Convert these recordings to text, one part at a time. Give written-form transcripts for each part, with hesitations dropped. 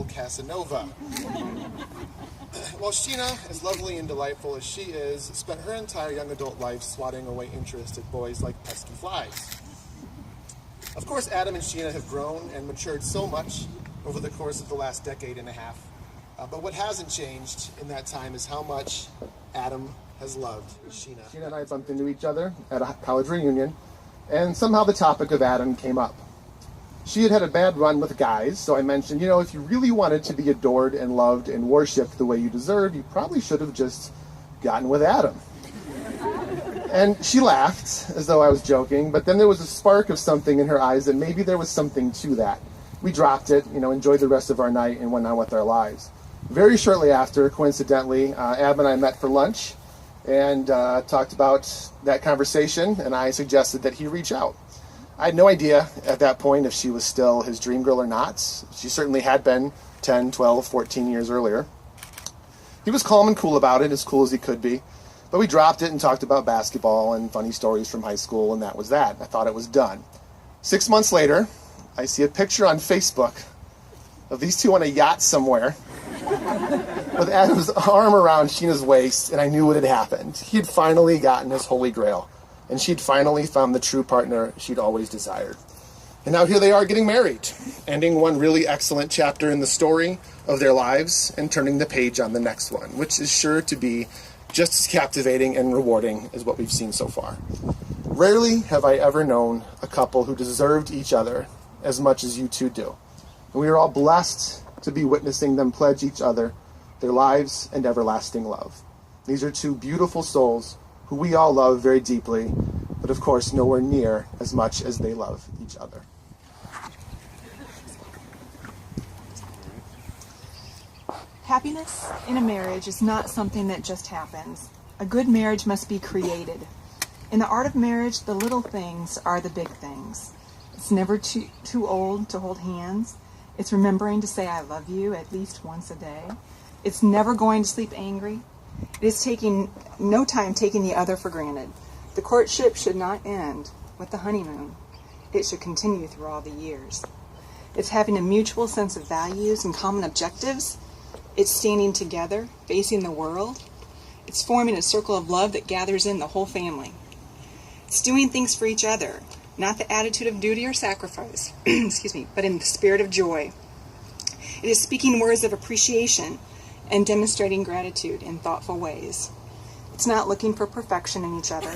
Casanova. While Sheena, as lovely and delightful as she is, spent her entire young adult life swatting away interested boys like pesky flies. Of course, Adam and Sheena have grown and matured so much over the course of the last decade and a half. But what hasn't changed in that time is how much Adam has loved Sheena. Sheena and I bumped into each other at a college reunion, and somehow the topic of Adam came up. She had had a bad run with guys, so I mentioned, if you really wanted to be adored and loved and worshipped the way you deserve, you probably should have just gotten with Adam. And she laughed, as though I was joking, but then there was a spark of something in her eyes that maybe there was something to that. We dropped it, enjoyed the rest of our night and went on with our lives. Very shortly after, coincidentally, Ab and I met for lunch and talked about that conversation, and I suggested that he reach out. I had no idea at that point if she was still his dream girl or not. She certainly had been 10, 12, 14 years earlier. He was calm and cool about it, as cool as he could be. But we dropped it and talked about basketball and funny stories from high school, and that was that. I thought it was done. 6 months later, I see a picture on Facebook of these two on a yacht somewhere with Adam's arm around Sheena's waist, and I knew what had happened. He had finally gotten his holy grail, and she'd finally found the true partner she'd always desired. And now here they are getting married, ending one really excellent chapter in the story of their lives and turning the page on the next one, which is sure to be just as captivating and rewarding as what we've seen so far. Rarely have I ever known a couple who deserved each other as much as you two do. And we are all blessed to be witnessing them pledge each other their lives and everlasting love. These are two beautiful souls who we all love very deeply, but of course nowhere near as much as they love each other. Happiness in a marriage is not something that just happens. A good marriage must be created. In the art of marriage, the little things are the big things. It's never too old to hold hands. It's remembering to say I love you at least once a day. It's never going to sleep angry. It is taking no time taking the other for granted. The courtship should not end with the honeymoon. It should continue through all the years. It's having a mutual sense of values and common objectives. It's standing together, facing the world. It's forming a circle of love that gathers in the whole family. It's doing things for each other, not the attitude of duty or sacrifice, but in the spirit of joy. It is speaking words of appreciation and demonstrating gratitude in thoughtful ways. It's not looking for perfection in each other.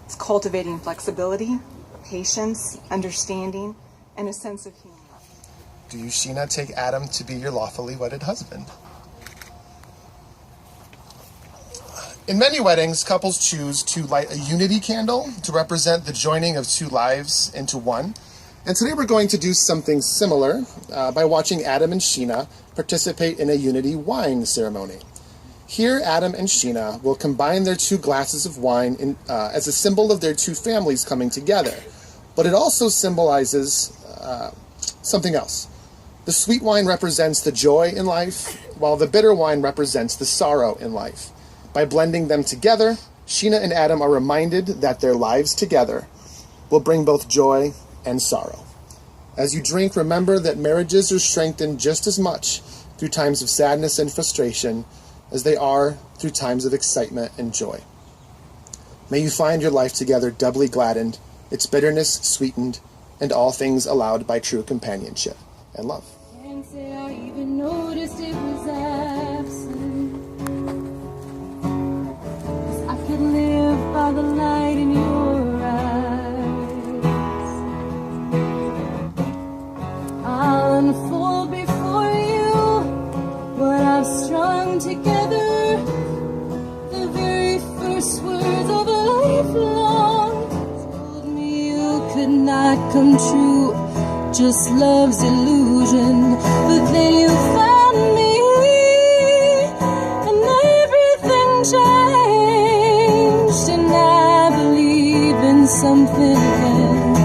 It's cultivating flexibility, patience, understanding, and a sense of humor. Do you, Sheena, take Adam to be your lawfully wedded husband? In many weddings, couples choose to light a unity candle to represent the joining of two lives into one. And today we're going to do something similar by watching Adam and Sheena participate in a unity wine ceremony. Here, Adam and Sheena will combine their two glasses of wine as a symbol of their two families coming together. But it also symbolizes something else. The sweet wine represents the joy in life, while the bitter wine represents the sorrow in life. By blending them together, Sheena and Adam are reminded that their lives together will bring both joy and sorrow. As you drink, remember that marriages are strengthened just as much through times of sadness and frustration as they are through times of excitement and joy. May you find your life together doubly gladdened, its bitterness sweetened, and all things allowed by true companionship and love. Can't say I even noticed it was absent. 'Cause I could live by the light in your eyes. I'll unfold before you what I've strung together. The very first words of a lifelong told me you could not come true. Just love's illusion, but then you found me, and everything changed, and I believe in something again.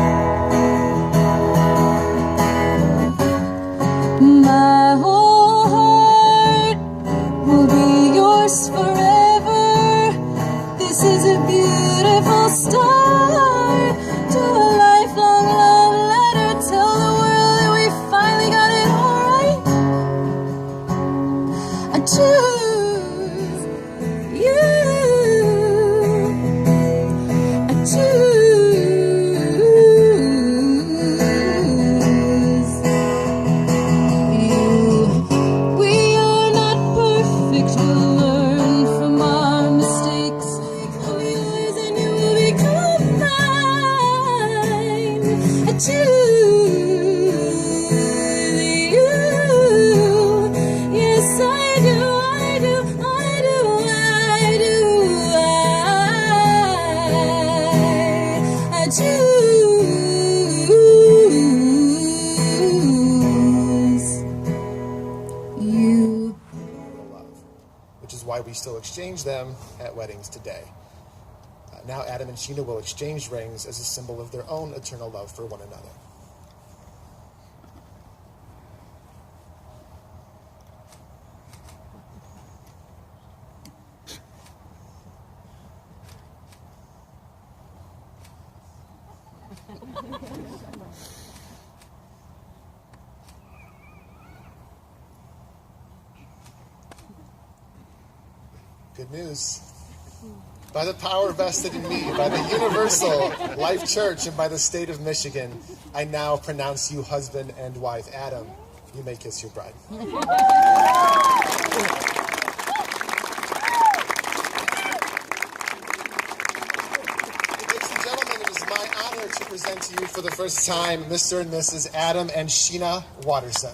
My whole heart will be yours forever. This is a beautiful start to a lifelong love letter. Tell the world that we finally got it all right. we still exchange them at weddings today. Now Adam and Sheena will exchange rings as a symbol of their own eternal love for one another. Good news. By the power vested in me, by the Universal Life Church, and by the state of Michigan, I now pronounce you husband and wife. Adam, you may kiss your bride. Ladies and gentlemen, it is my honor to present to you for the first time Mr. and Mrs. Adam and Sheena Watterson.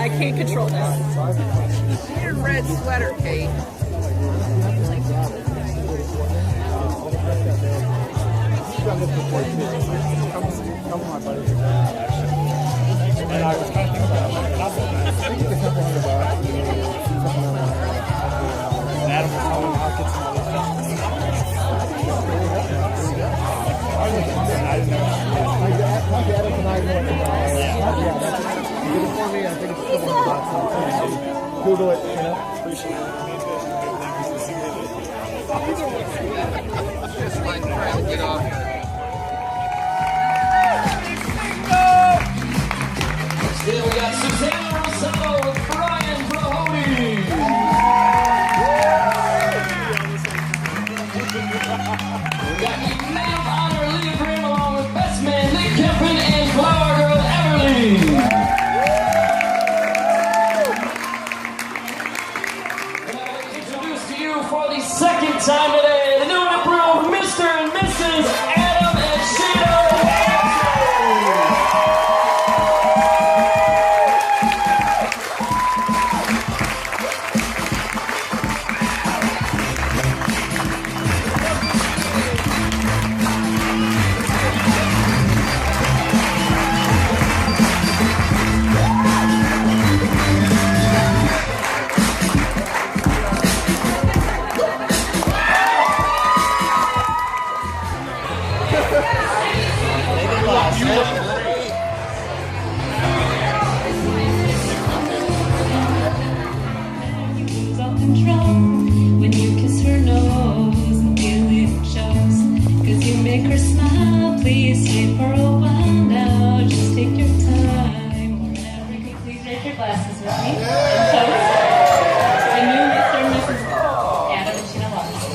I can't control this. Your red sweater, Kate. And I was talking about Adam was telling how kids and all this stuff. I didn't know. You did it for me. I think it's still on the box. Google it, you know. Appreciate it. Just like trying to get off. Still, we got Susanna Rosello with Brian Brahody. We got the Man of Honor Leah Grimm along with Best Man Nick Kempin and Flower Girl Everly. And I would introduce to you for the second time today the new and improved Mr. and Mrs. Adam and Sheena. When you kiss her nose, it really shows. 'Cause you make her smile. Please stay for a while now. Just take your time. Whenever you please raise your glasses with me. And toast. And you, Mr. and Mrs. Adam and Sheena Watterson.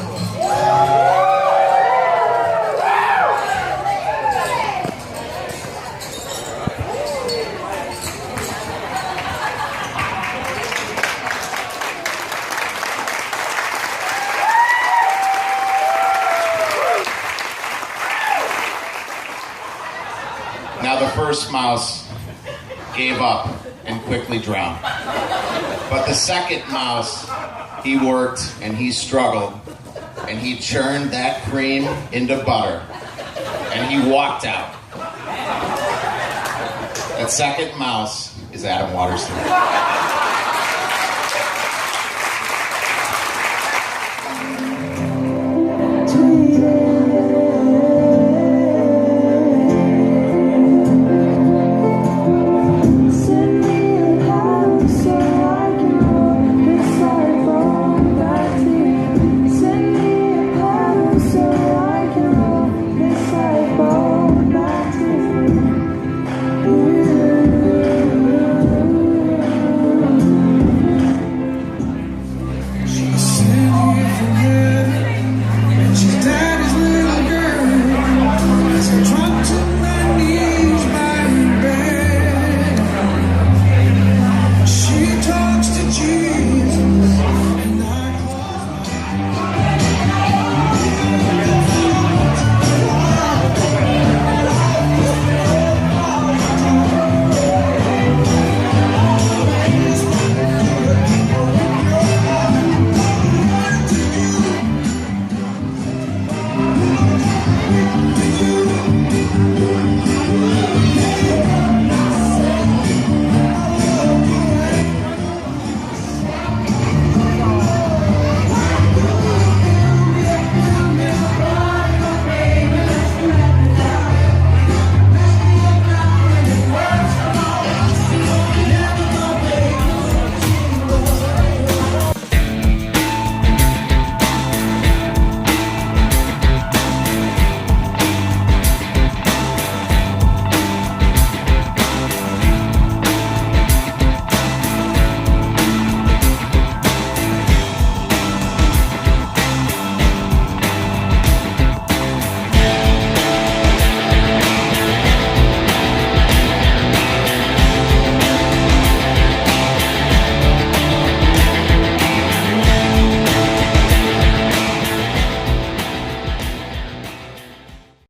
Now the first mouse gave up and quickly drowned. But the second mouse, he worked and he struggled and he churned that cream into butter and he walked out. That second mouse is Adam Watterson.